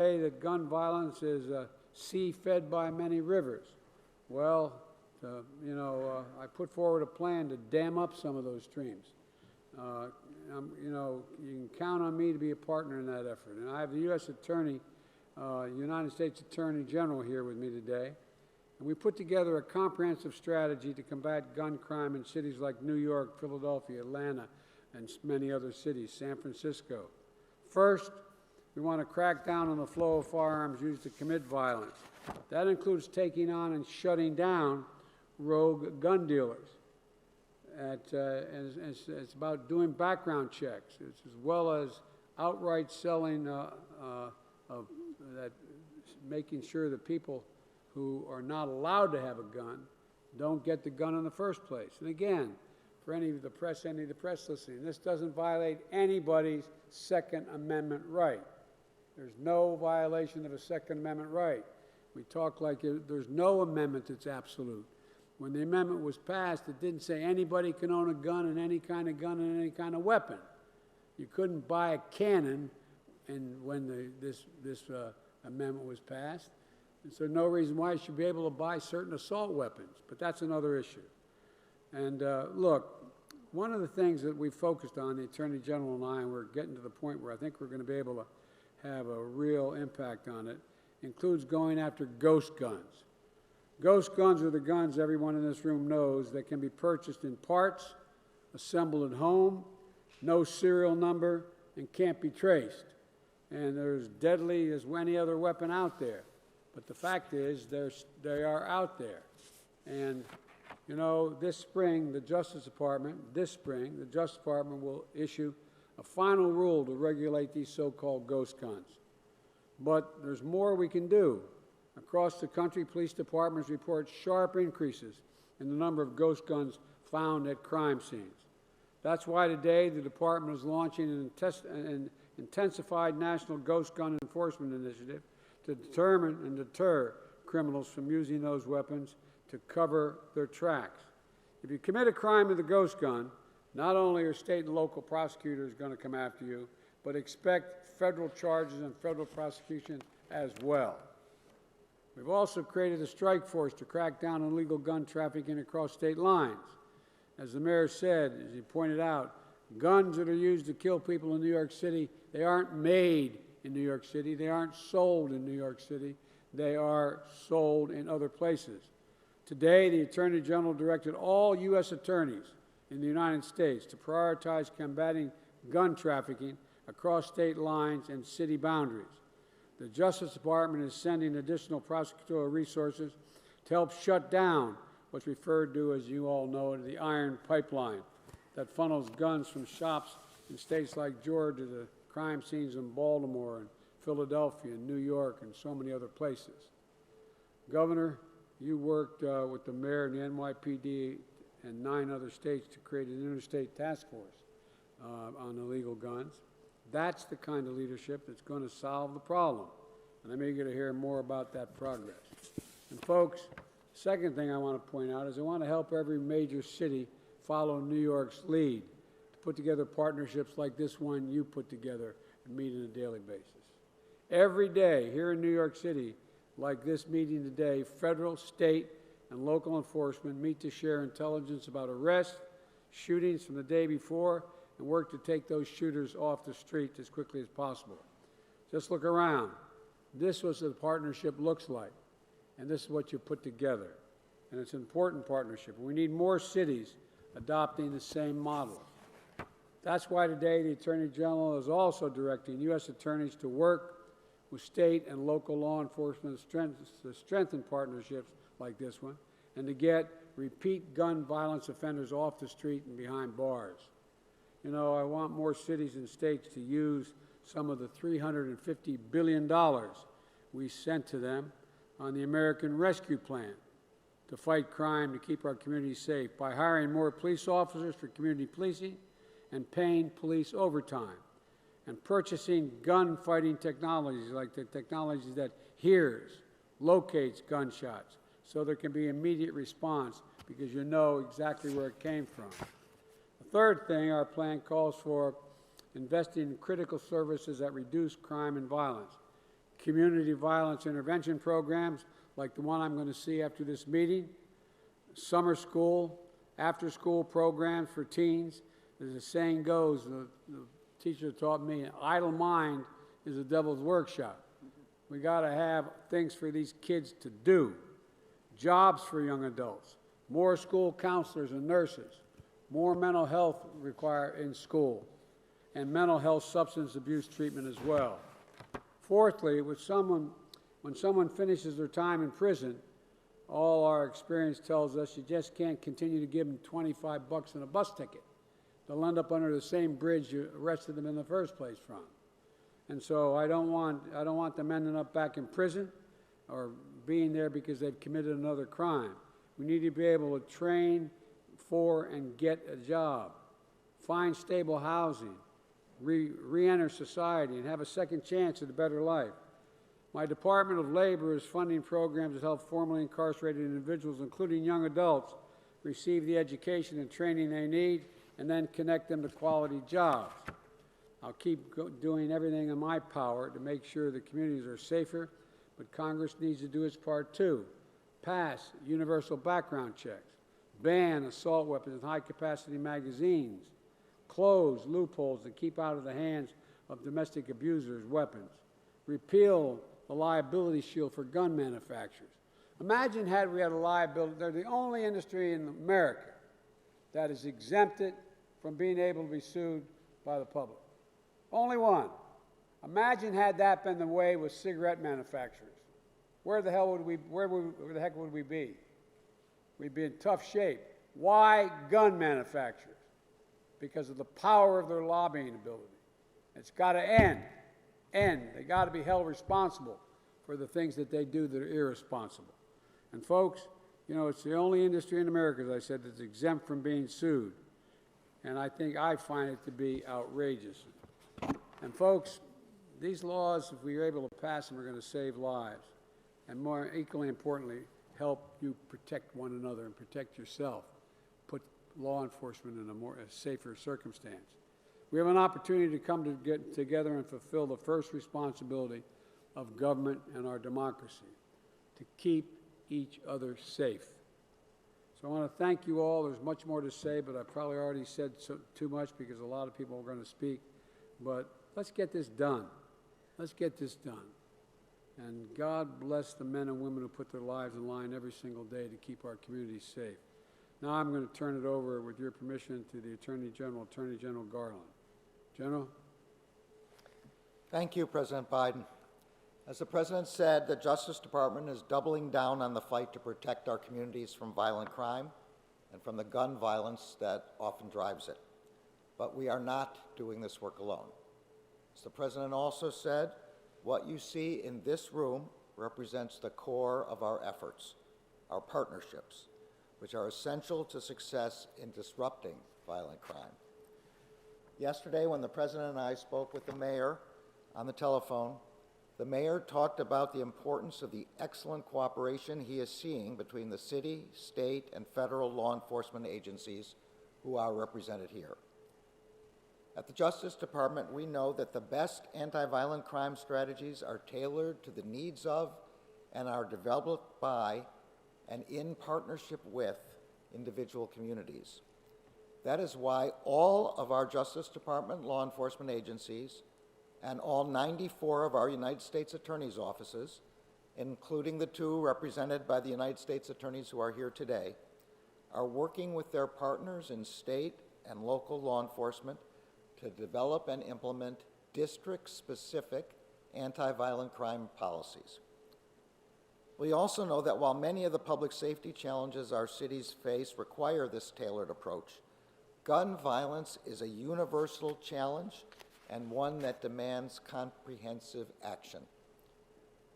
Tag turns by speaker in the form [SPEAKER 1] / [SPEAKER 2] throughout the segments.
[SPEAKER 1] say that gun violence is a sea fed by many rivers. Well, I put forward a plan to dam up some of those streams. You can count on me to be a partner in that effort. And I have the U.S. Attorney, United States Attorney General here with me today. And we put together a comprehensive strategy to combat gun crime in cities like New York, Philadelphia, Atlanta, and many other cities, San Francisco. First, we want to crack down on the flow of firearms used to commit violence. That includes taking on and shutting down rogue gun dealers. It's about doing background checks, as well as outright selling, making sure that people who are not allowed to have a gun don't get the gun in the first place. And again, for any of the press listening, this doesn't violate anybody's Second Amendment right. There's no violation of a Second Amendment right. We talk like there's no amendment that's absolute. When the amendment was passed, it didn't say anybody can own a gun and any kind of gun and any kind of weapon. You couldn't buy a cannon when this amendment was passed. And so no reason why you should be able to buy certain assault weapons, but that's another issue. And look, one of the things that we focused on, the Attorney General and I, and we're getting to the point where I think we're going to be able to have a real impact on it, includes going after ghost guns. Ghost guns are the guns everyone in this room knows that can be purchased in parts, assembled at home, no serial number, and can't be traced. And they're as deadly as any other weapon out there. But the fact is, they are out there. And, this spring, the Justice Department will issue a final rule to regulate these so-called ghost guns. But there's more we can do. Across the country, police departments report sharp increases in the number of ghost guns found at crime scenes. That's why today the department is launching an intensified national ghost gun enforcement initiative to determine and deter criminals from using those weapons to cover their tracks. If you commit a crime with a ghost gun, not only are state and local prosecutors going to come after you, but expect federal charges and federal prosecution as well. We've also created a strike force to crack down on illegal gun trafficking across state lines. As the mayor said, as he pointed out, guns that are used to kill people in New York City, they aren't made in New York City, they aren't sold in New York City, they are sold in other places. Today, the Attorney General directed all U.S. attorneys in the United States to prioritize combating gun trafficking across state lines and city boundaries. The Justice Department is sending additional prosecutorial resources to help shut down what's referred to, as you all know, as the iron pipeline that funnels guns from shops in states like Georgia to crime scenes in Baltimore and Philadelphia and New York and so many other places. Governor, you worked with the mayor and the NYPD and 9 other states to create an interstate task force on illegal guns. That's the kind of leadership that's going to solve the problem. And I'm eager to hear more about that progress. And folks, second thing I want to point out is I want to help every major city follow New York's lead to put together partnerships like this one you put together and meet on a daily basis. Every day here in New York City, like this meeting today, federal, state, and local enforcement meet to share intelligence about arrests, shootings from the day before, and work to take those shooters off the street as quickly as possible. Just look around. This is what the partnership looks like, and this is what you put together. And it's an important partnership. We need more cities adopting the same model. That's why today the Attorney General is also directing U.S. attorneys to work with state and local law enforcement to strengthen partnerships like this one and to get repeat gun violence offenders off the street and behind bars. I want more cities and states to use some of the $350 billion we sent to them on the American Rescue Plan to fight crime, to keep our communities safe by hiring more police officers for community policing and paying police overtime and purchasing gun-fighting technologies like the technology that hears, locates gunshots so there can be immediate response because you know exactly where it came from. The third thing our plan calls for investing in critical services that reduce crime and violence. community violence intervention programs like the one I'm going to see after this meeting, summer school, after-school programs for teens. As the saying goes, the teacher taught me, an idle mind is a devil's workshop. We got to have things for these kids to do, jobs for young adults, more school counselors and nurses, more mental health required in school, and mental health substance abuse treatment as well. Fourthly, when someone finishes their time in prison, all our experience tells us you just can't continue to give them 25 bucks and a bus ticket. They'll end up under the same bridge you arrested them in the first place from. And so I don't want them ending up back in prison or being there because they've committed another crime. We need to be able to train for and get a job, find stable housing, re-enter society, and have a second chance at a better life. My Department of Labor is funding programs to help formerly incarcerated individuals, including young adults, receive the education and training they need and then connect them to quality jobs. I'll keep doing everything in my power to make sure the communities are safer, but Congress needs to do its part too. Pass universal background checks, ban assault weapons and high-capacity magazines, close loopholes that keep out of the hands of domestic abusers weapons, repeal the liability shield for gun manufacturers. Imagine had we had a liability, they're the only industry in America that is exempted from being able to be sued by the public. Only one. Imagine had that been the way with cigarette manufacturers. Where the heck would we be? We'd be in tough shape. Why gun manufacturers? Because of the power of their lobbying ability. It's got to end. They got to be held responsible for the things that they do that are irresponsible. And folks, you know, it's the only industry in America, as I said, that's exempt from being sued. And I find it to be outrageous. And folks, these laws, if we are able to pass them, are going to save lives. And more equally importantly, help you protect one another and protect yourself. Put law enforcement in a safer circumstance. We have an opportunity to come to get together and fulfill the first responsibility of government and our democracy, to keep each other safe. So I want to thank you all. There's much more to say, but I probably already said too much because a lot of people are going to speak. But let's get this done. Let's get this done. And God bless the men and women who put their lives in line every single day to keep our communities safe. Now I'm going to turn it over, with your permission, to the Attorney General Garland. General?
[SPEAKER 2] Thank you, President Biden. As the President said, the Justice Department is doubling down on the fight to protect our communities from violent crime and from the gun violence that often drives it. But we are not doing this work alone. As the President also said, what you see in this room represents the core of our efforts, our partnerships, which are essential to success in disrupting violent crime. Yesterday, when the President and I spoke with the Mayor on the telephone, the Mayor talked about the importance of the excellent cooperation he is seeing between the city, state, and federal law enforcement agencies who are represented here. At the Justice Department, we know that the best anti-violent crime strategies are tailored to the needs of and are developed by and in partnership with individual communities. That is why all of our Justice Department law enforcement agencies and all 94 of our United States Attorney's offices, including the 2 represented by the United States Attorneys who are here today, are working with their partners in state and local law enforcement to develop and implement district-specific anti-violent crime policies. We also know that while many of the public safety challenges our cities face require this tailored approach, gun violence is a universal challenge and one that demands comprehensive action.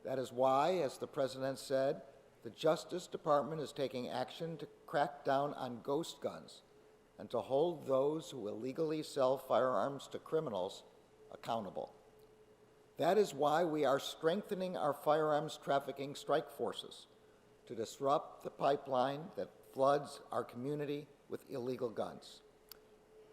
[SPEAKER 2] That is why, as the President said, the Justice Department is taking action to crack down on ghost guns and to hold those who illegally sell firearms to criminals accountable. That is why we are strengthening our firearms trafficking strike forces to disrupt the pipeline that floods our community with illegal guns.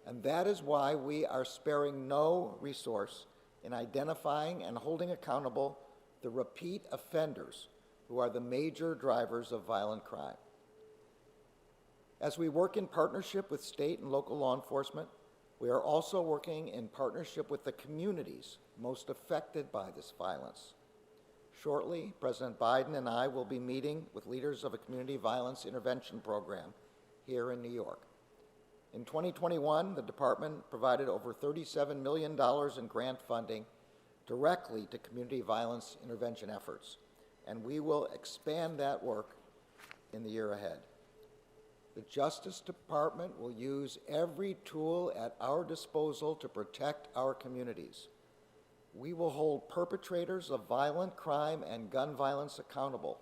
[SPEAKER 2] And that is why we are sparing no resource in identifying and holding accountable the repeat offenders who are the major drivers of violent crime. As we work in partnership with state and local law enforcement, we are also working in partnership with the communities most affected by this violence. Shortly, President Biden and I will be meeting with leaders of a community violence intervention program here in New York. In 2021, the department provided over $37 million in grant funding directly to community violence intervention efforts, and we will expand that work in the year ahead. The Justice Department will use every tool at our disposal to protect our communities. We will hold perpetrators of violent crime and gun violence accountable.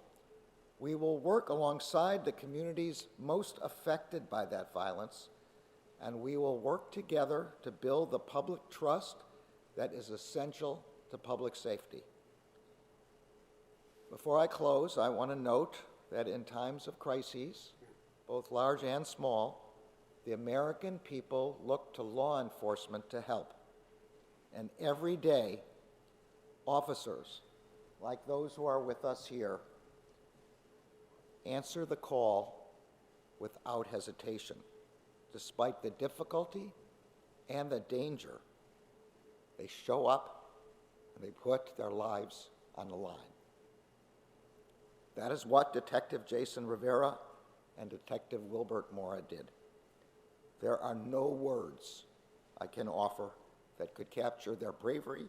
[SPEAKER 2] We will work alongside the communities most affected by that violence, and we will work together to build the public trust that is essential to public safety. Before I close, I want to note that in times of crises, both large and small, the American people look to law enforcement to help. And every day, officers, like those who are with us here, answer the call without hesitation, despite the difficulty and the danger. They show up and they put their lives on the line. That is what Detective Jason Rivera and Detective Wilbert Mora did. There are no words I can offer that could capture their bravery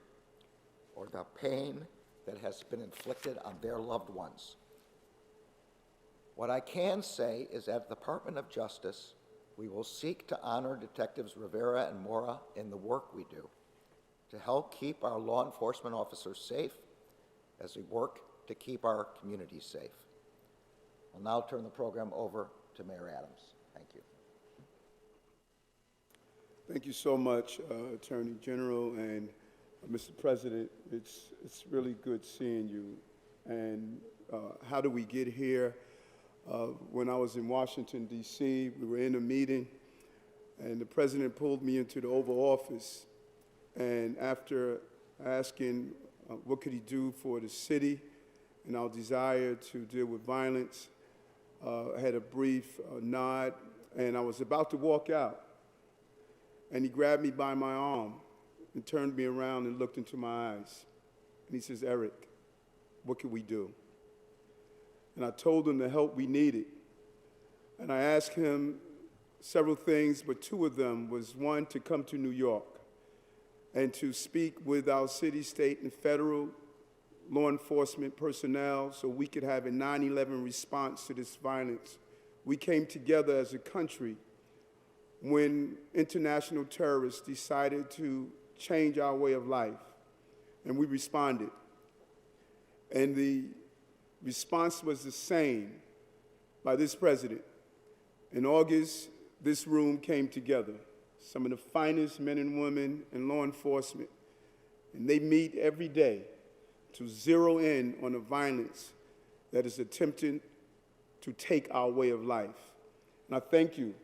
[SPEAKER 2] or the pain that has been inflicted on their loved ones. What I can say is that at the Department of Justice, we will seek to honor Detectives Rivera and Mora in the work we do to help keep our law enforcement officers safe as we work to keep our communities safe. I'll now turn the program over to Mayor Adams. Thank you.
[SPEAKER 3] Thank you so much, Attorney General and Mr. President. It's really good seeing you. And how did we get here? When I was in Washington, D.C., we were in a meeting, and the President pulled me into the Oval Office. And after asking what could he do for the city and our desire to deal with violence, I had a brief nod, and I was about to walk out. And he grabbed me by my arm and turned me around and looked into my eyes. And he says, "Eric, what can we do?" And I told him the help we needed. And I asked him several things, but two of them was, one, to come to New York and to speak with our city, state, and federal law enforcement personnel so we could have a 9/11 response to this violence. We came together as a country when international terrorists decided to change our way of life, and we responded. And the response was the same by this president. In August, this room came together, some of the finest men and women in law enforcement, and they meet every day to zero in on the violence that is attempting to take our way of life. And I thank you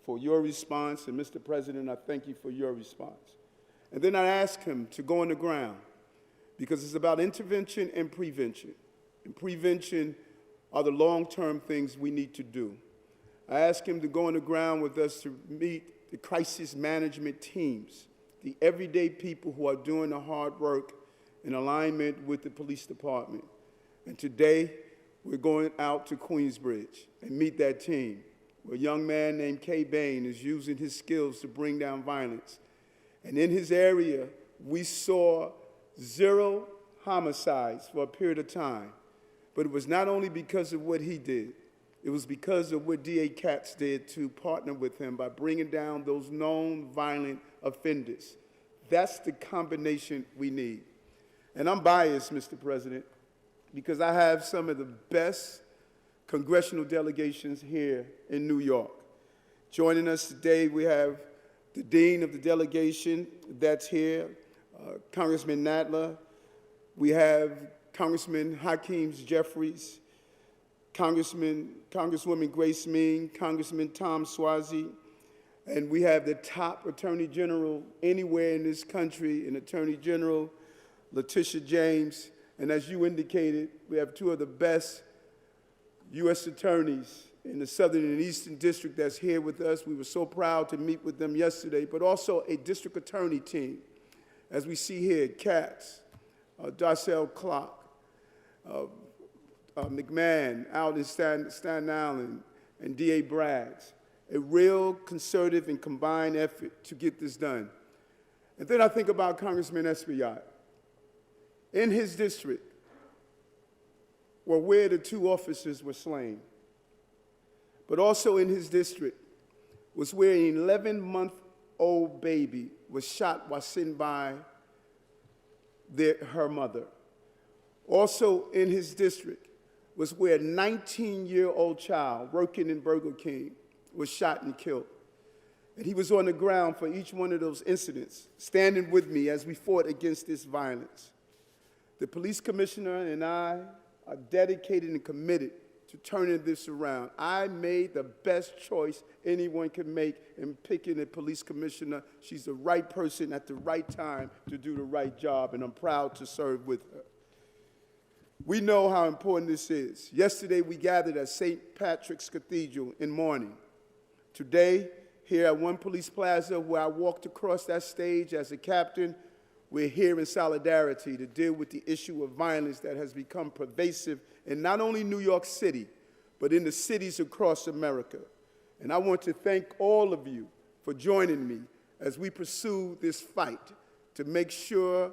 [SPEAKER 3] for your response, and Mr. President, I thank you for your response. And then I asked him to go on the ground, because it's about intervention and prevention. And prevention are the long-term things we need to do. I asked him to go on the ground with us to meet the crisis management teams, the everyday people who are doing the hard work in alignment with the police department. And today, we're going out to Queensbridge and meet that team, where a young man named Kay Bain is using his skills to bring down violence. And in his area, we saw 0 homicides for a period of time. But it was not only because of what he did, it was because of what D.A. Katz did to partner with him by bringing down those known violent offenders. That's the combination we need. And I'm biased, Mr. President, because I have some of the best congressional delegations here in New York. Joining us today, we have the Dean of the delegation that's here, Congressman Nadler. We have Congressman Hakeem Jeffries, Congresswoman Grace Mean, Congressman Tom Suozzi, and we have the top Attorney General anywhere in this country, and Attorney General Letitia James, And as you indicated, we have two of the best U.S. attorneys in the Southern and Eastern District that's here with us. We were so proud to meet with them yesterday, but also a district attorney team. As we see here, Katz, Darcel Clark, McMahon, out in Staten Island, and D.A. Braggs. A real concerted and combined effort to get this done. And then I think about Congressman Espaillat. In his district, where the two officers were slain, but also in his district was where an 11-month-old baby was shot while sitting by her mother. Also in his district was where a 19-year-old child working in Burger King was shot and killed. And he was on the ground for each one of those incidents, standing with me as we fought against this violence. The police commissioner and I are dedicated and committed to turning this around. I made the best choice anyone can make in picking a police commissioner. She's the right person at the right time to do the right job, and I'm proud to serve with her. We know how important this is. Yesterday, we gathered at St. Patrick's Cathedral in mourning. Today, here at One Police Plaza, where I walked across that stage as a captain, we're here in solidarity to deal with the issue of violence that has become pervasive in not only New York City, but in the cities across America. And I want to thank all of you for joining me as we pursue this fight to make sure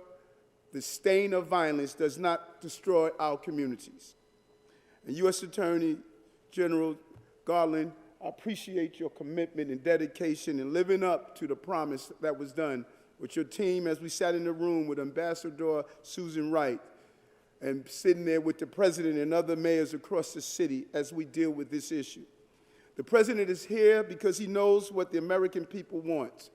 [SPEAKER 3] the stain of violence does not destroy our communities. And U.S. Attorney General Garland, I appreciate your commitment and dedication in living up to the promise that was done with your team as we sat in the room with Ambassador Susan Wright and sitting there with the president and other mayors across the city as we deal with this issue. The president is here because he knows what the American people want: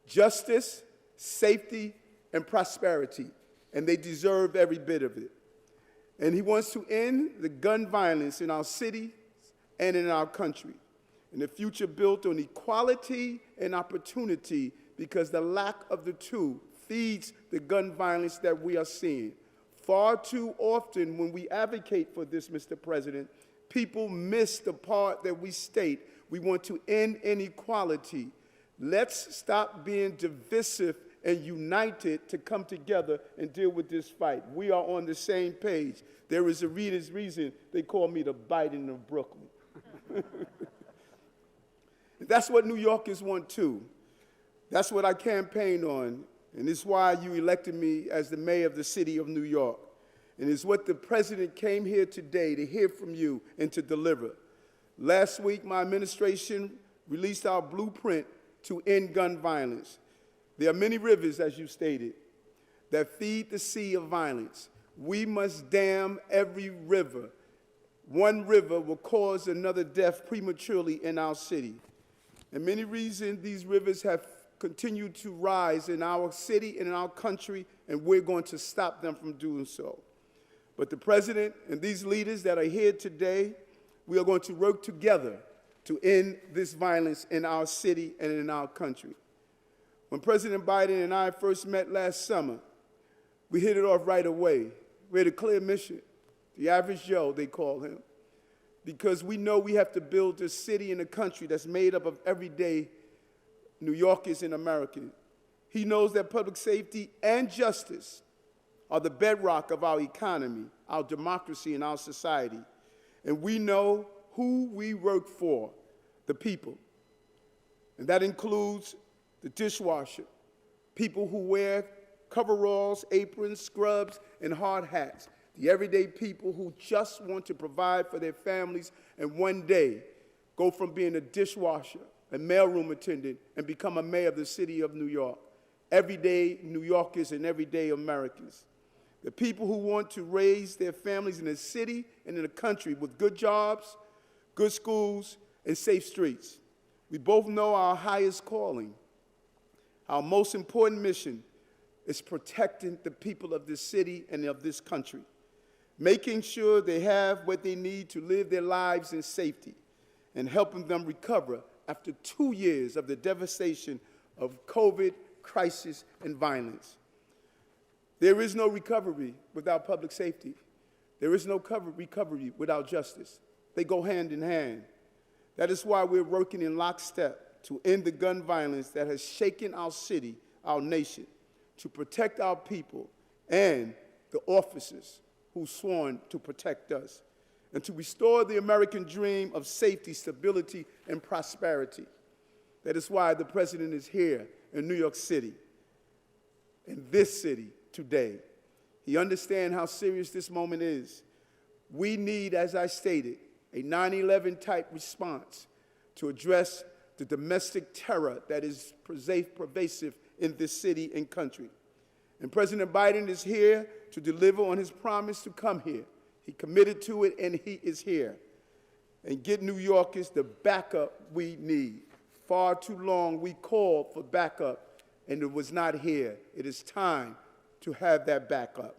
[SPEAKER 3] justice, safety, and prosperity, and they deserve every bit of it. And he wants to end the gun violence in our city and in our country, and a future built on equality and opportunity, because the lack of the two feeds the gun violence that we are seeing. Far too often when we advocate for this, Mr. President, people miss the part that we state. We want to end inequality. Let's stop being divisive and united to come together and deal with this fight. We are on the same page. There is a reason they call me the Biden of Brooklyn. That's what New Yorkers want too. That's what I campaigned on, and it's why you elected me as the mayor of the city of New York. And it's what the president came here today to hear from you and to deliver. Last week, my administration released our blueprint to end gun violence. There are many rivers, as you stated, that feed the sea of violence. We must dam every river. One river will cause another death prematurely in our city. And many reasons these rivers have continued to rise in our city and in our country, and we're going to stop them from doing so. But the president and these leaders that are here today, we are going to work together to end this violence in our city and in our country. When President Biden and I first met last summer, we hit it off right away. We had a clear mission, the average Joe, they call him, because we know we have to build a city and a country that's made up of everyday New Yorkers and Americans. He knows that public safety and justice are the bedrock of our economy, our democracy, and our society. And we know who we work for, the people. And that includes the dishwasher, people who wear coveralls, aprons, scrubs, and hard hats, the everyday people who just want to provide for their families and one day go from being a dishwasher, a mailroom attendant, and become a mayor of the city of New York. Everyday New Yorkers and everyday Americans. The people who want to raise their families in the city and in the country with good jobs, good schools, and safe streets. We both know our highest calling. Our most important mission is protecting the people of this city and of this country, making sure they have what they need to live their lives in safety, and helping them recover after 2 years of the devastation of COVID, crisis, and violence. There is no recovery without public safety. There is no recovery without justice. They go hand in hand. That is why we're working in lockstep to end the gun violence that has shaken our city, our nation, to protect our people and the officers who sworn to protect us, and to restore the American dream of safety, stability, and prosperity. That is why the President is here in New York City, in this city today. He understands how serious this moment is. We need, as I stated, a 9/11 type response to address the domestic terror that is pervasive in this city and country. And President Biden is here to deliver on his promise to come here. He committed to it, and he is here. And get New Yorkers the backup we need. Far too long we called for backup, and it was not here. It is time to have that backup.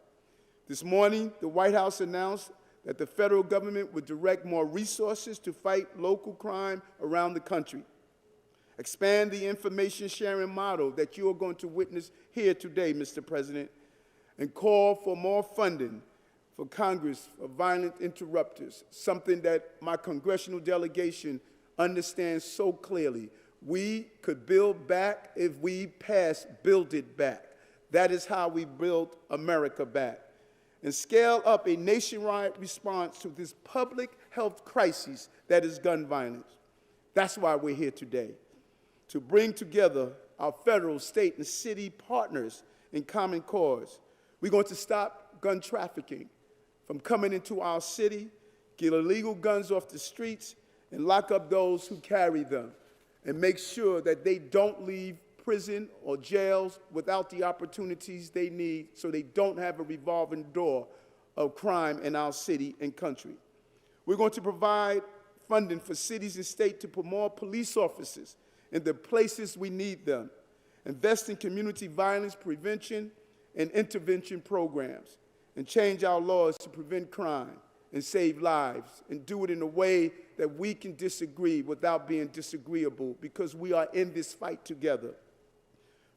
[SPEAKER 3] This morning, the White House announced that the federal government would direct more resources to fight local crime around the country, expand the information sharing model that you are going to witness here today, Mr. President, and call for more funding for Congress for violent interrupters, something that my congressional delegation understands so clearly. We could build back if we pass Build It Back. That is how we build America back. And scale up a nationwide response to this public health crisis that is gun violence. That's why we're here today, to bring together our federal, state, and city partners in common cause. We're going to stop gun trafficking from coming into our city, get illegal guns off the streets, and lock up those who carry them, and make sure that they don't leave prison or jails without the opportunities they need, so they don't have a revolving door of crime in our city and country. We're going to provide funding for cities and states to put more police officers in the places we need them, invest in community violence prevention and intervention programs, and change our laws to prevent crime and save lives, and do it in a way that we can disagree without being disagreeable, because we are in this fight together.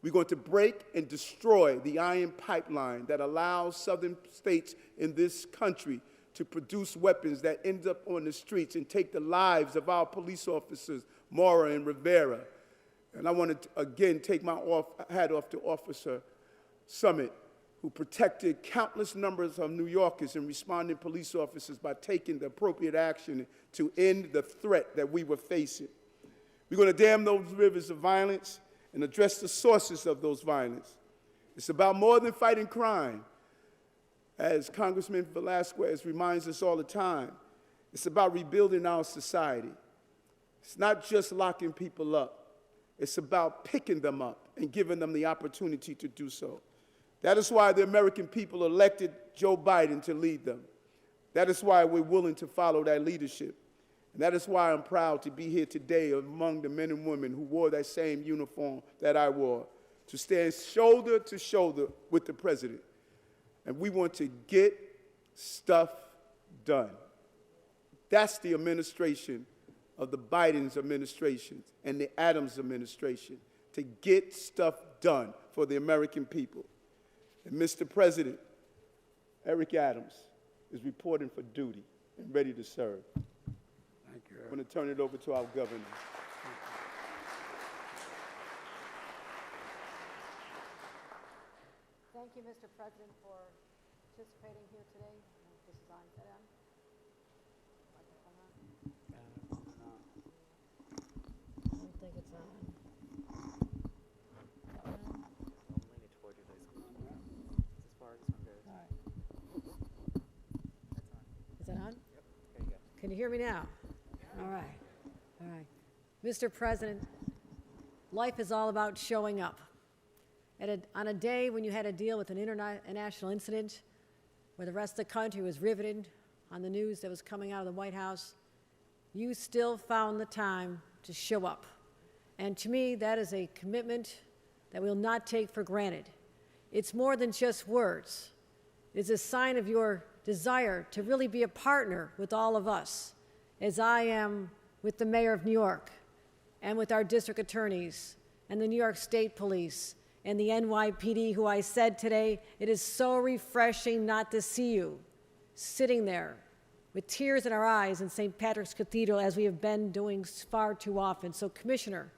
[SPEAKER 3] We're going to break and destroy the iron pipeline that allows southern states in this country to produce weapons that end up on the streets and take the lives of our police officers, Mora and Rivera. And I want to, again, take my hat off to Officer Summit, who protected countless numbers of New Yorkers and responding police officers by taking the appropriate action to end the threat that we were facing. We're going to dam those rivers of violence and address the sources of those violence. It's about more than fighting crime. As Congressman Velasquez reminds us all the time, it's about rebuilding our society. It's not just locking people up. It's about picking them up and giving them the opportunity to do so. That is why the American people elected Joe Biden to lead them. That is why we're willing to follow that leadership. And that is why I'm proud to be here today among the men and women who wore that same uniform that I wore, to stand shoulder to shoulder with the president. And we want to get stuff done. That's the administration of the Biden's administration and the Adams administration, to get stuff done for the American people. And Mr. President, Eric Adams is reporting for duty and ready to serve.
[SPEAKER 1] Thank you.
[SPEAKER 3] I'm going to turn it over to our governor.
[SPEAKER 4] Thank you, Mr. President, for participating here today. I don't know if this is on. Is that on? Microphone on? I don't think it's on. Is that on? Yep. There you go. Can you hear me now? All right. All right. Mr. President, life is all about showing up. On a day when you had to deal with an international incident where the rest of the country was riveted on the news that was coming out of the White House, you still found the time to show up. And to me, that is a commitment that we'll not take for granted. It's more than just words. It's a sign of your desire to really be a partner with all of us, as I am with the Mayor of New York and with our district attorneys and the New York State Police and the NYPD, who I said today, it is so refreshing not to see you sitting there with tears in our eyes in St. Patrick's Cathedral, as we have been doing far too often. So, Commissioner,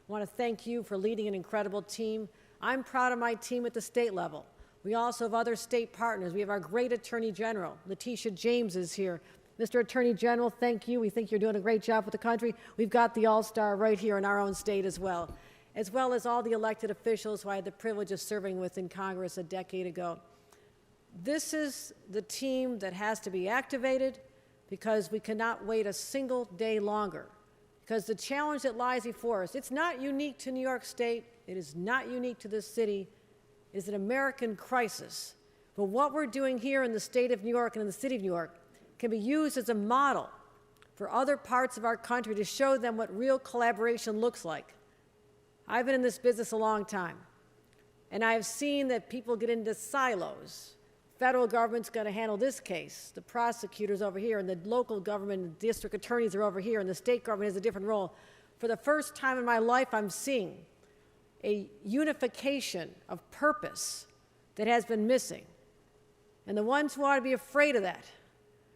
[SPEAKER 4] I want to thank you for leading an incredible team. I'm proud of my team at the state level. We also have other state partners. We have our great Attorney General. Letitia James is here. Mr. Attorney General, thank you. We think you're doing a great job with the country. We've got the all-star right here in our own state as well as all the elected officials who I had the privilege of serving with in Congress a decade ago. This is the team that has to be activated because we cannot wait a single day longer. Because the challenge that lies before us, it's not unique to New York State. It is not unique to this city. It is an American crisis. But what we're doing here in the state of New York and in the city of New York can be used as a model for other parts of our country to show them what real collaboration looks like. I've been in this business a long time, and I have seen that people get into silos. Federal government's going to handle this case, the prosecutors over here, and the local government and district attorneys are over here, and the state government has a different role. For the first time in my life, I'm seeing a unification of purpose that has been missing. And the ones who ought to be afraid of that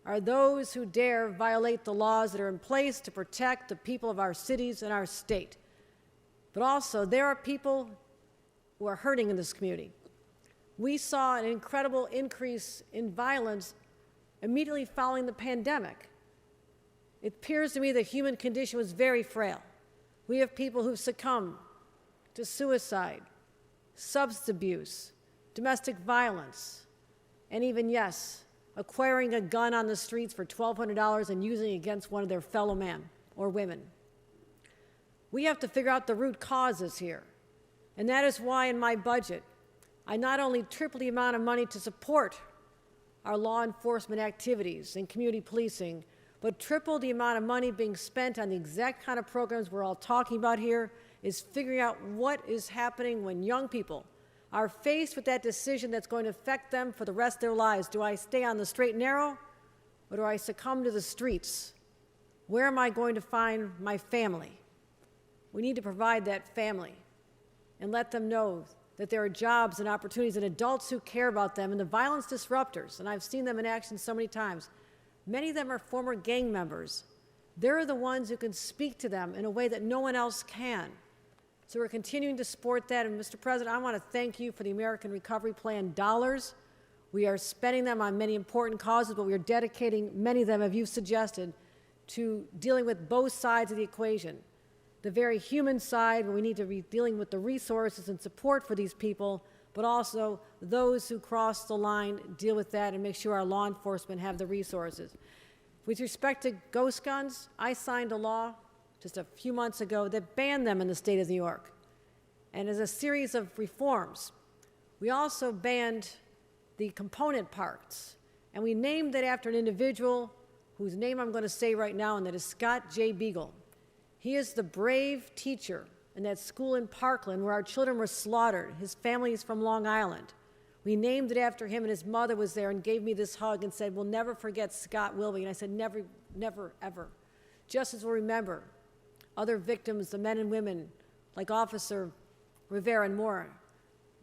[SPEAKER 4] are those who dare violate the laws that are in place to protect the people of our cities and our state. But also, there are people who are hurting in this community. We saw an incredible increase in violence immediately following the pandemic. It appears to me the human condition was very frail. We have people who've succumbed to suicide, substance abuse, domestic violence, and even, yes, acquiring a gun on the streets for $1,200 and using it against one of their fellow men or women. We have to figure out the root causes here. And that is why in my budget, I not only tripled the amount of money to support our law enforcement activities and community policing, but tripled the amount of money being spent on the exact kind of programs we're all talking about here, is figuring out what is happening when young people are faced with that decision that's going to affect them for the rest of their lives. Do I stay on the straight and narrow, or do I succumb to the streets? Where am I going to find my family? We need to provide that family and let them know that there are jobs and opportunities and adults who care about them, and the violence disruptors, and I've seen them in action so many times. Many of them are former gang members. They're the ones who can speak to them in a way that no one else can. So we're continuing to support that. And Mr. President, I want to thank you for the American Recovery Plan dollars. We are spending them on many important causes, but we are dedicating many of them, as you've suggested, to dealing with both sides of the equation. The very human side, where we need to be dealing with the resources and support for these people, but also those who cross the line, deal with that and make sure our law enforcement have the resources. With respect to ghost guns, I signed a law just a few months ago that banned them in the state of New York. And as a series of reforms, we also banned the component parts. And we named it after an individual whose name I'm going to say right now, and that is Scott J. Beagle. He is the brave teacher in that school in Parkland where our children were slaughtered. His family is from Long Island. We named it after him, and his mother was there and gave me this hug and said, "We'll never forget Scott Wilby." And I said, never, never, ever. Just as we'll remember other victims, the men and women like Officer Rivera and more,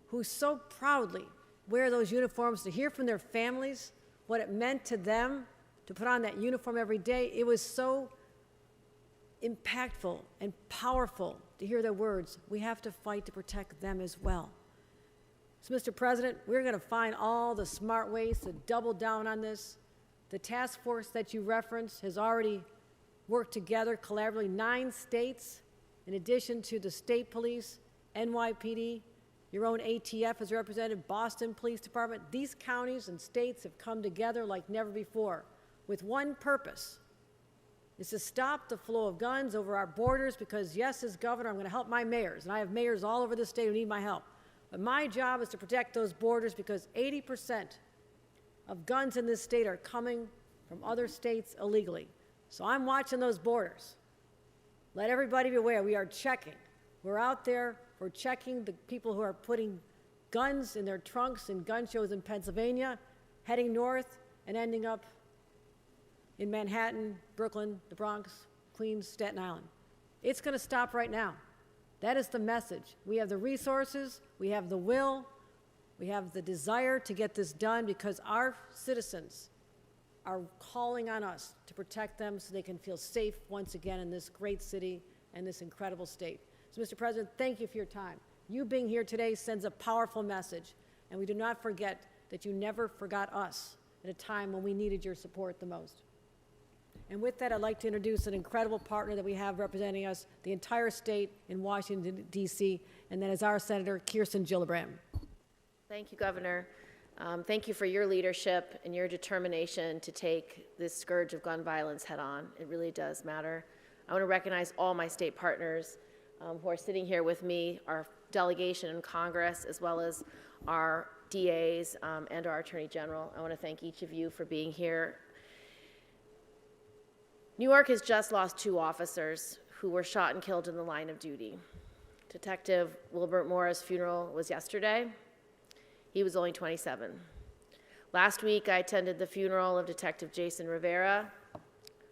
[SPEAKER 4] who so proudly wear those uniforms, to hear from their families what it meant to them to put on that uniform every day. It was so impactful and powerful to hear their words. We have to fight to protect them as well. So, Mr. President, we're going to find all the smart ways to double down on this. The task force that you referenced has already worked together collaboratively. 9 states, in addition to the state police, NYPD, your own ATF is represented, Boston Police Department. These counties and states have come together like never before with one purpose: is to stop the flow of guns over our borders, because, yes, as governor, I'm going to help my mayors, and I have mayors all over the state who need my help. But my job is to protect those borders, because 80% of guns in this state are coming from other states illegally. So I'm watching those borders. Let everybody be aware, we are checking. We're out there, we're checking the people who are putting guns in their trunks in gun shows in Pennsylvania, heading north and ending up in Manhattan, Brooklyn, the Bronx, Queens, Staten Island. It's going to stop right now. That is the message. We have the resources, We have the will, we have the desire to get this done because our citizens are calling on us to protect them so they can feel safe once again in this great city and this incredible state. So, Mr. President, thank you for your time. You being here today sends a powerful message, and we do not forget that you never forgot us at a time when we needed your support the most. And with that, I'd like to introduce an incredible partner that we have representing us, the entire state in Washington, D.C., and that is our Senator Kirsten Gillibrand.
[SPEAKER 5] Thank you, Governor. Thank you for your leadership and your determination to take this scourge of gun violence head on. It really does matter. I want to recognize all my state partners who are sitting here with me, our delegation in Congress, as well as our DAs and our Attorney General. I want to thank each of you for being here. New York has just lost 2 officers who were shot and killed in the line of duty. Detective Wilbert Mora's funeral was yesterday. He was only 27. Last week, I attended the funeral of Detective Jason Rivera,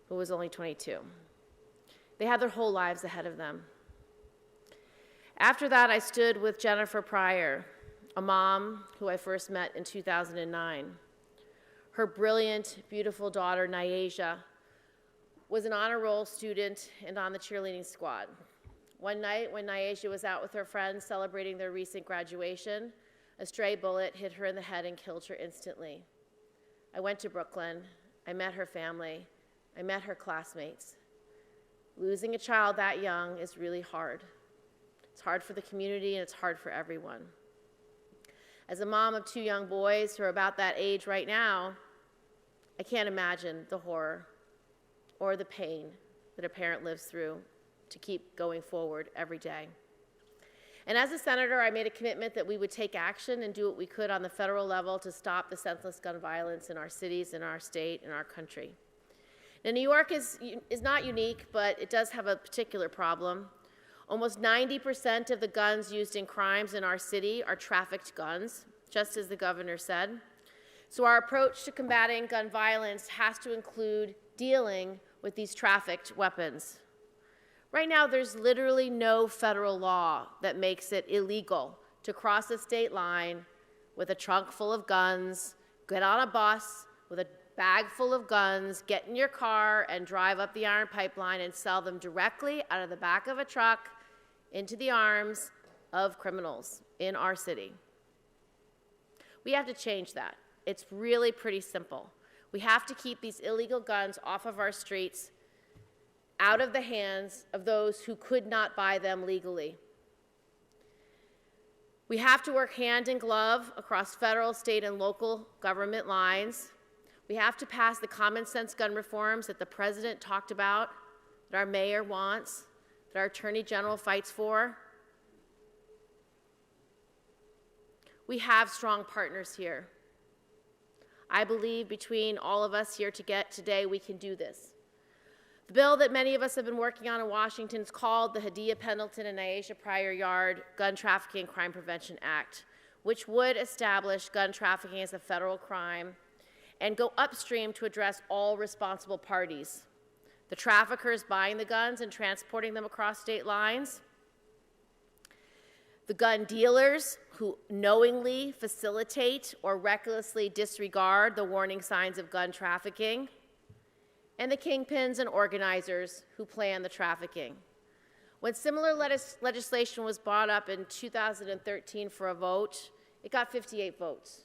[SPEAKER 5] who was only 22. They had their whole lives ahead of them. After that, I stood with Jennifer Pryor, a mom who I first met in 2009. Her brilliant, beautiful daughter, Nyasia, was an honor roll student and on the cheerleading squad. One night, when Nyasia was out with her friends celebrating their recent graduation, a stray bullet hit her in the head and killed her instantly. I went to Brooklyn. I met her family. I met her classmates. Losing a child that young is really hard. It's hard for the community, and it's hard for everyone. As a mom of 2 young boys who are about that age right now, I can't imagine the horror or the pain that a parent lives through to keep going forward every day. And as a senator, I made a commitment that we would take action and do what we could on the federal level to stop the senseless gun violence in our cities, in our state, in our country. Now, New York is not unique, but it does have a particular problem. Almost 90% of the guns used in crimes in our city are trafficked guns, just as the governor said. So our approach to combating gun violence has to include dealing with these trafficked weapons. Right now, there's literally no federal law that makes it illegal to cross a state line with a trunk full of guns, get on a bus with a bag full of guns, get in your car, and drive up the Iron Pipeline and sell them directly out of the back of a truck into the arms of criminals in our city. We have to change that. It's really pretty simple. We have to keep these illegal guns off of our streets, out of the hands of those who could not buy them legally. We have to work hand in glove across federal, state, and local government lines. We have to pass the common sense gun reforms that the president talked about, that our mayor wants, that our attorney general fights for. We have strong partners here. I believe between all of us here today, we can do this. The bill that many of us have been working on in Washington is called the Hadia Pendleton and Nyasia Pryor Yard Gun Trafficking and Crime Prevention Act, which would establish gun trafficking as a federal crime and go upstream to address all responsible parties. The traffickers buying the guns and transporting them across state lines, the gun dealers who knowingly facilitate or recklessly disregard the warning signs of gun trafficking, and the kingpins and organizers who plan the trafficking. When similar legislation was brought up in 2013 for a vote, it got 58 votes.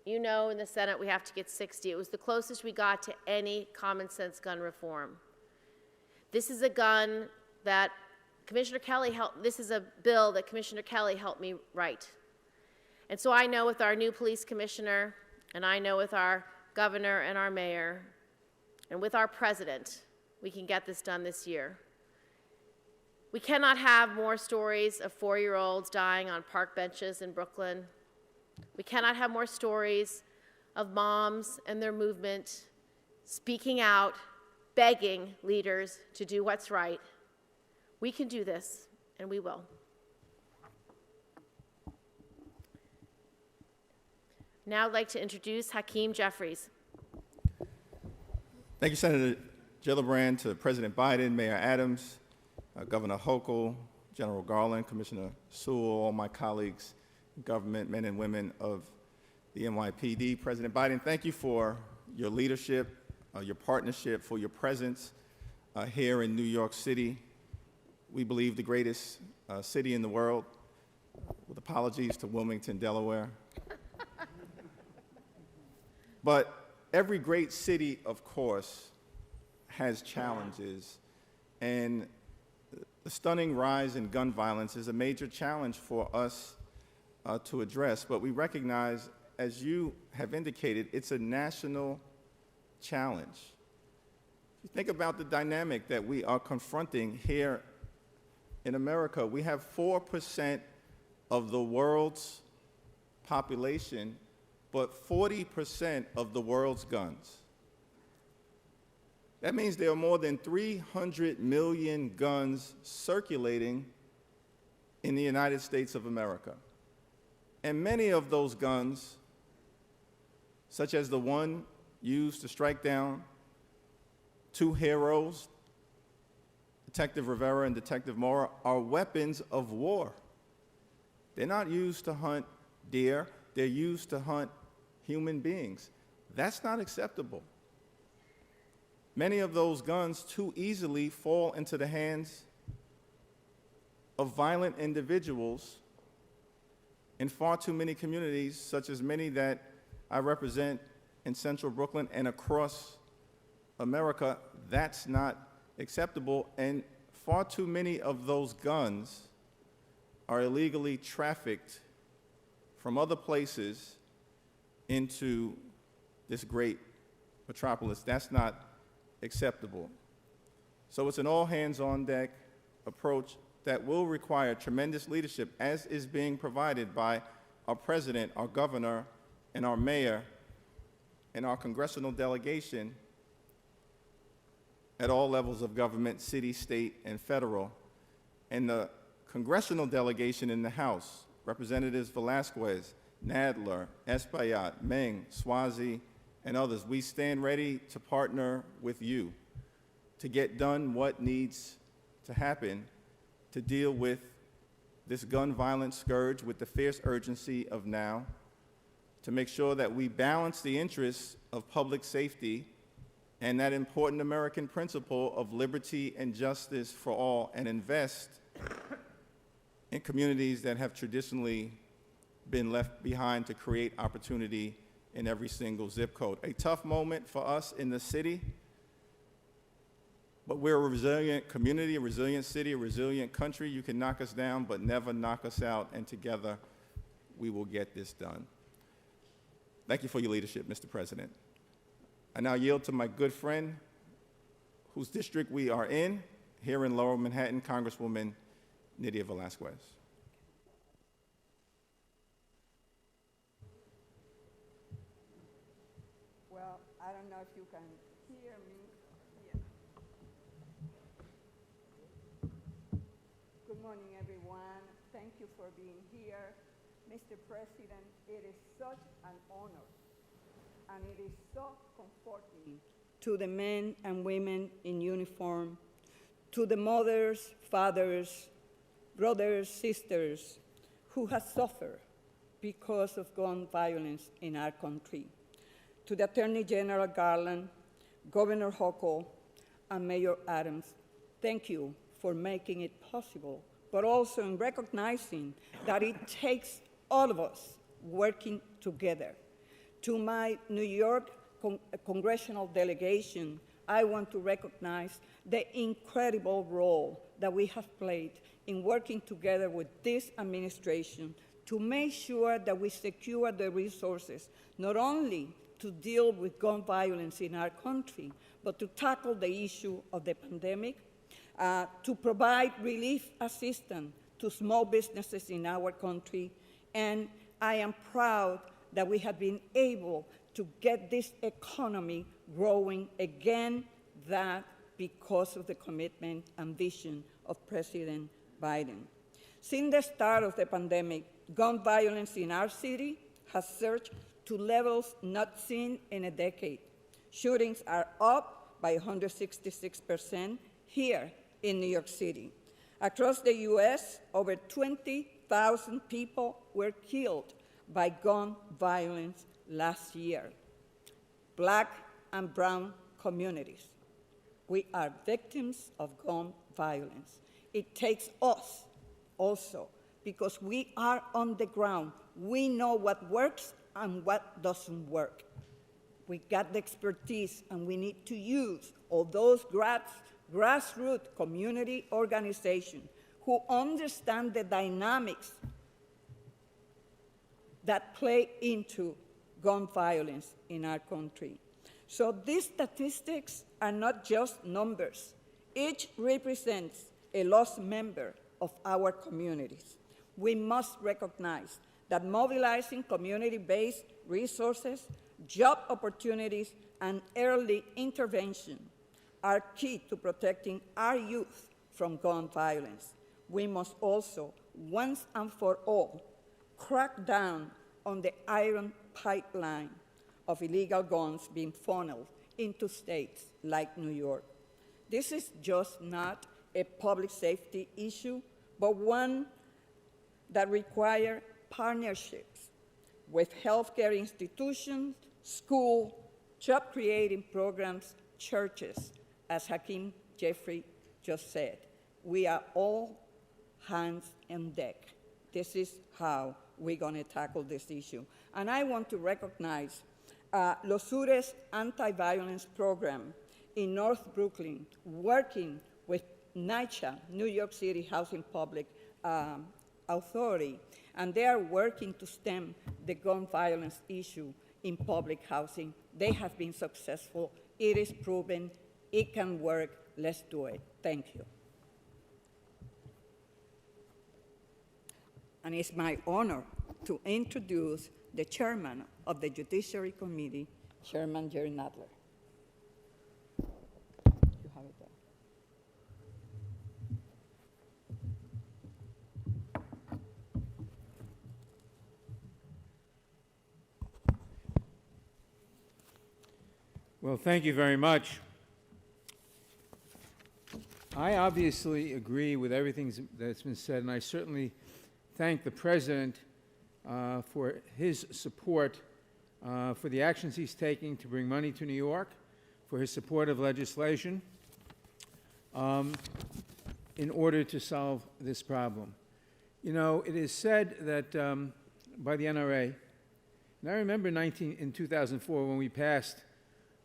[SPEAKER 5] You know, in the Senate, we have to get 60. It was the closest we got to any common sense gun reform. This is a gun that this is a bill that Commissioner Kelly helped me write. And so I know with our new police commissioner, and I know with our governor and our mayor, and with our president, we can get this done this year. We cannot have more stories of 4-year-olds dying on park benches in Brooklyn. We cannot have more stories of moms and their movement speaking out, begging leaders to do what's right. We can do this, and we will. Now I'd like to introduce Hakeem Jeffries.
[SPEAKER 6] Thank you, Senator Gillibrand, to President Biden, Mayor Adams, Governor Hochul, General Garland, Commissioner Sewell, all my colleagues government, men and women of the NYPD. President Biden, thank you for your leadership, your partnership, for your presence here in New York City. We believe the greatest city in the world, with apologies to Wilmington, Delaware. But every great city, of course, has challenges, and the stunning rise in gun violence is a major challenge for us to address. But we recognize, as you have indicated, it's a national challenge. If you think about the dynamic that we are confronting here in America, we have 4% of the world's population, but 40% of the world's guns. That means there are more than 300 million guns circulating in the United States of America. And many of those guns, such as the one used to strike down two heroes, Detective Rivera and Detective Mora, are weapons of war. They're not used to hunt deer, they're used to hunt human beings. That's not acceptable. Many of those guns too easily fall into the hands of violent individuals in far too many communities, such as many that I represent in central Brooklyn and across America. That's not acceptable, and far too many of those guns are illegally trafficked from other places into this great metropolis. That's not acceptable. So it's an all-hands-on-deck approach that will require tremendous leadership, as is being provided by our president, our governor, and our mayor, and our congressional delegation at all levels of government, city, state, and federal. And the congressional delegation in the House, Representatives Velasquez, Nadler, Espaillat, Meng, Swazi, and others, we stand ready to partner with you to get done what needs to happen to deal with this gun violence scourge with the fierce urgency of now, to make sure that we balance the interests of public safety and that important American principle of liberty and justice for all, and invest in communities that have traditionally been left behind to create opportunity in every single zip code. A tough moment for us in the city, but we're a resilient community, a resilient city, a resilient country. You can knock us down, but never knock us out, and together we will get this done. Thank you for your leadership, Mr. President. I now yield to my good friend, whose district we are in, here in Lower Manhattan, Congresswoman Nydia Velasquez.
[SPEAKER 7] Well, I don't know if you can hear me. Yeah. Good morning, everyone. Thank you for being here. Mr. President, it is such an honor, and it is so comforting to the men and women in uniform, to the mothers, fathers, brothers, sisters who have suffered because of gun violence in our country, to the Attorney General Garland, Governor Hochul, and Mayor Adams. Thank you for making it possible, but also in recognizing that it takes all of us working together. To my New York congressional delegation, I want to recognize the incredible role that we have played in working together with this administration to make sure that we secure the resources, not only to deal with gun violence in our country, but to tackle the issue of the pandemic, to provide relief assistance to small businesses in our country. And I am proud that we have been able to get this economy growing again, that because of the commitment and vision of President Biden. Since the start of the pandemic, gun violence in our city has surged to levels not seen in a decade. Shootings are up by 166% here in New York City. Across the U.S., over 20,000 people were killed by gun violence last year. Black and brown communities. We are victims of gun violence. It takes us also, because we are on the ground. We know what works and what doesn't work. We got the expertise, and we need to use all those grassroots community organizations who understand the dynamics that play into gun violence in our country. So these statistics are not just numbers. Each represents a lost member of our communities. We must recognize that mobilizing community-based resources, job opportunities, and early intervention are key to protecting our youth from gun violence. We must also, once and for all, crack down on the iron pipeline of illegal guns being funneled into states like New York. This is just not a public safety issue, but one that requires partnerships with healthcare institutions, schools, job-creating programs, churches, as Hakeem Jeffrey just said. We are all hands on deck. This is how we're going to tackle this issue. And I want to recognize Los Sures anti-violence program in North Brooklyn, working with NYCHA, New York City Housing Public Authority, and they are working to stem the gun violence issue in public housing. They have been successful. It is proven. It can work. Let's do it. Thank you. And it's my honor to introduce the chairman of the Judiciary Committee, Chairman Jerry Nadler. You have it there.
[SPEAKER 1] Well, thank you very much. I obviously agree with everything that's been said, and I certainly thank the President for his support for the actions he's taking to bring money to New York, for his support of legislation in order to solve this problem. You know, it is said that by the NRA, and I remember in 2004 when we passed,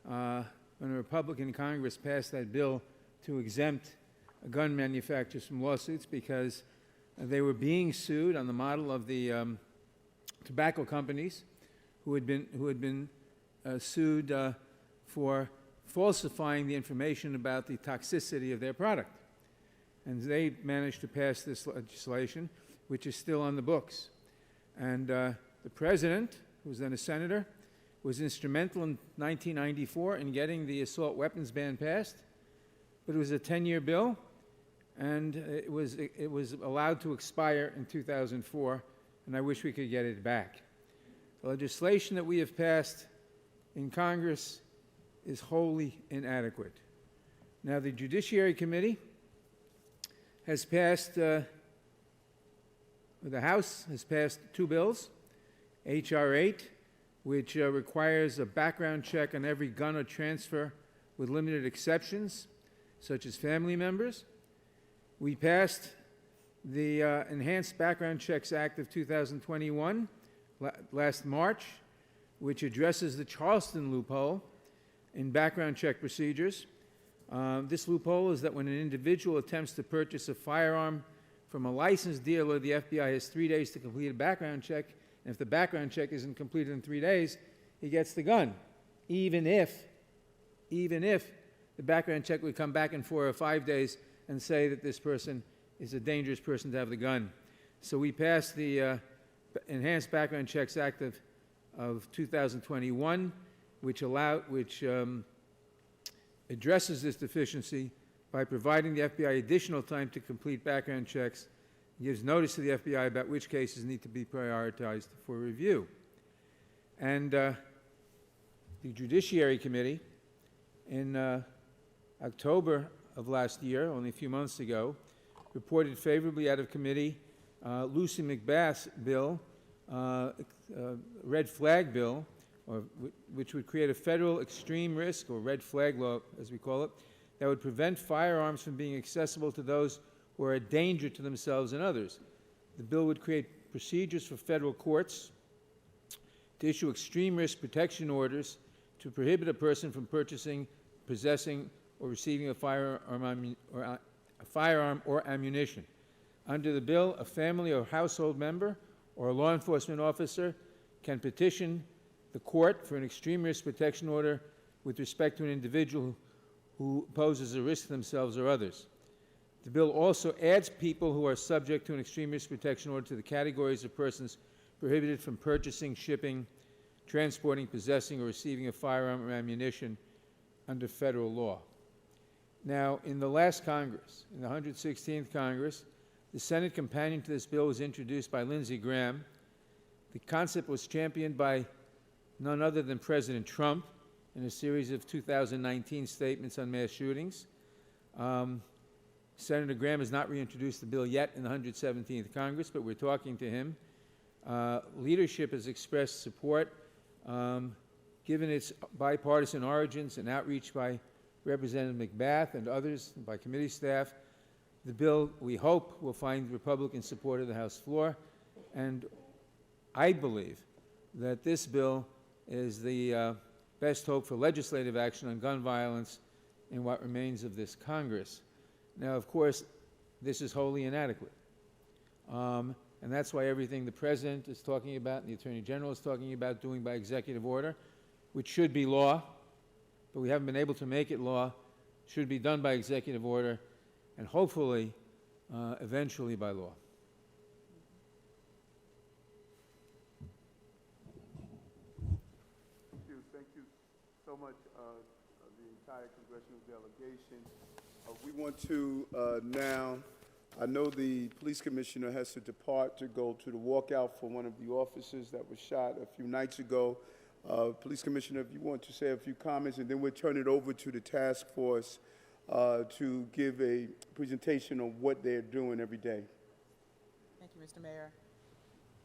[SPEAKER 1] when a Republican Congress passed that bill to exempt gun manufacturers from lawsuits because they were being sued on the model of the tobacco companies who had been sued for falsifying the information about the toxicity of their product. And they managed to pass this legislation, which is still on the books. And the President, who was then a senator, was instrumental in 1994 in getting the assault weapons ban passed. But it was a 10-year bill, and it was allowed to expire in 2004, and I wish we could get it back. The legislation that we have passed in Congress is wholly inadequate. Now, the Judiciary Committee has passed, the House has passed two bills, H.R. 8, which requires a background check on every gun or transfer with limited exceptions, such as family members. We passed the Enhanced Background Checks Act of 2021 last March, which addresses the Charleston loophole in background check procedures. This loophole is that when an individual attempts to purchase a firearm from a licensed dealer, the FBI has 3 days to complete a background check, and if the background check isn't completed in 3 days, he gets the gun, even if the background check would come back in 4 or 5 days and say that this person is a dangerous person to have the gun. So we passed the Enhanced Background Checks Act of 2021, which addresses this deficiency by providing the FBI additional time to complete background checks, gives notice to the FBI about which cases need to be prioritized for review. And the Judiciary Committee, in October of last year, only a few months ago, reported favorably out of committee Lucy McBath's bill,
[SPEAKER 8] red flag bill, which would create a federal extreme risk, or red flag law, as we call it, that would prevent firearms from being accessible to those who are a danger to themselves and others. The bill would create procedures for federal courts to issue extreme risk protection orders to prohibit a person from purchasing, possessing, or receiving a firearm or ammunition. Under the bill, a family or household member or a law enforcement officer can petition the court for an extreme risk protection order with respect to an individual who poses a risk to themselves or others. The bill also adds people who are subject to an extreme risk protection order to the categories of persons prohibited from purchasing, shipping, transporting, possessing, or receiving a firearm or ammunition under federal law. Now, in the last Congress, in the 116th Congress, the Senate companion to this bill was introduced by Lindsey Graham. The concept was championed by none other than President Trump in a series of 2019 statements on mass shootings. Senator Graham has not reintroduced the bill yet in the 117th Congress, but we're talking to him. Leadership has expressed support, given its bipartisan origins and outreach by Representative McBath and others, by committee staff. The bill, we hope, will find Republican support of the House floor, and I believe that this bill is the best hope for legislative action on gun violence in what remains of this Congress. Now, of course, this is wholly inadequate, and that's why everything the President is talking about and the Attorney General is talking about doing by executive order, which should be law, but we haven't been able to make it law, should be done by executive order, and hopefully, eventually by law.
[SPEAKER 3] Thank you so much, the entire congressional delegation. We want to now, I know the police commissioner has to depart to go to the walkout for one of the officers that was shot a few nights ago. Police commissioner, if you want to say a few comments, and then we'll turn it over to the task force to give a presentation on what they're doing every day.
[SPEAKER 9] Thank you, Mr. Mayor.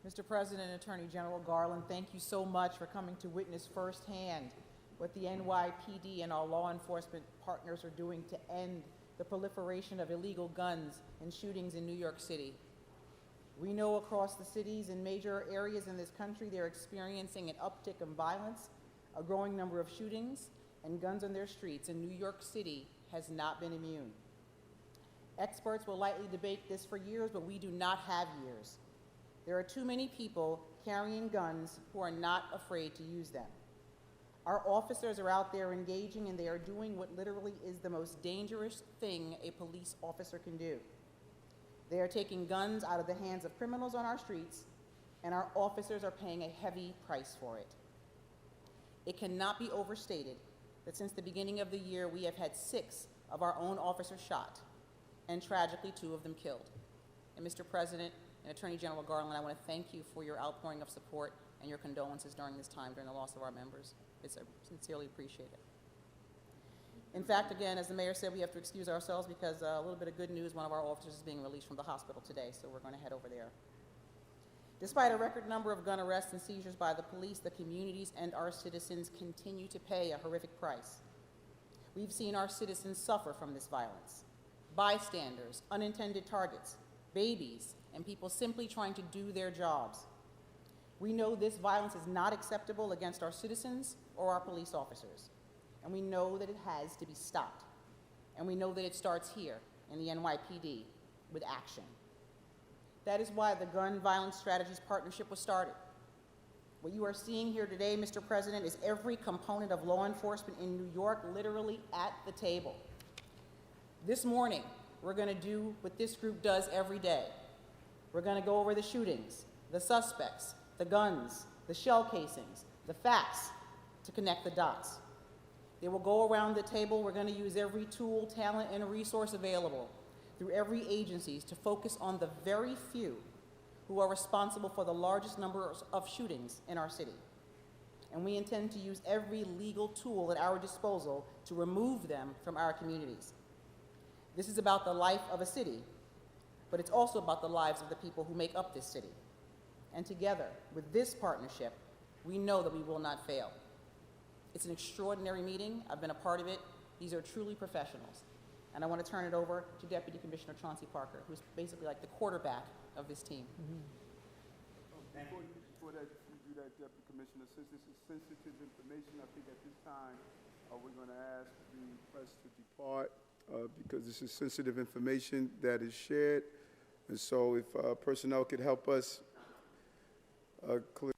[SPEAKER 9] Mr. President and Attorney General Garland, thank you so much for coming to witness firsthand what the NYPD and our law enforcement partners are doing to end the proliferation of illegal guns and shootings in New York City. We know across the cities and major areas in this country they're experiencing an uptick in violence, a growing number of shootings, and guns on their streets, and New York City has not been immune. Experts will likely debate this for years, but we do not have years. There are too many people carrying guns who are not afraid to use them. Our officers are out there engaging, and they are doing what literally is the most dangerous thing a police officer can do. They are taking guns out of the hands of criminals on our streets, and our officers are paying a heavy price for it. It cannot be overstated that since the beginning of the year, we have had 6 of our own officers shot, and tragically 2 of them killed. And Mr. President and Attorney General Garland, I want to thank you for your outpouring of support and your condolences during this time, during the loss of our members. It's sincerely appreciated. In fact, again, as the mayor said, we have to excuse ourselves because a little bit of good news, one of our officers is being released from the hospital today, so we're going to head over there. Despite a record number of gun arrests and seizures by the police, the communities and our citizens continue to pay a horrific price. We've seen our citizens suffer from this violence. Bystanders, unintended targets, babies, and people simply trying to do their jobs. We know this violence is not acceptable against our citizens or our police officers, and we know that it has to be stopped. And we know that it starts here in the NYPD with action. That is why the Gun Violence Strategies Partnership was started. What you are seeing here today, Mr. President, is every component of law enforcement in New York literally at the table. This morning, we're going to do what this group does every day. We're going to go over the shootings, the suspects, the guns, the shell casings, the facts to connect the dots. They will go around the table. We're going to use every tool, talent, and resource available through every agency to focus on the very few who are responsible for the largest number of shootings in our city. And we intend to use every legal tool at our disposal to remove them from our communities. This is about the life of a city, but it's also about the lives of the people who make up this city. And together, with this partnership, we know that we will not fail. It's an extraordinary meeting. I've been a part of it. These are truly professionals. And I want to turn it over to Deputy Commissioner Chauncey Parker, who's basically like the quarterback of this team.
[SPEAKER 3] Before that, you do that, Deputy Commissioner, since this is sensitive information, I think at this time, we're going to ask the press to depart because this is sensitive information that is shared. And so if personnel could help us clear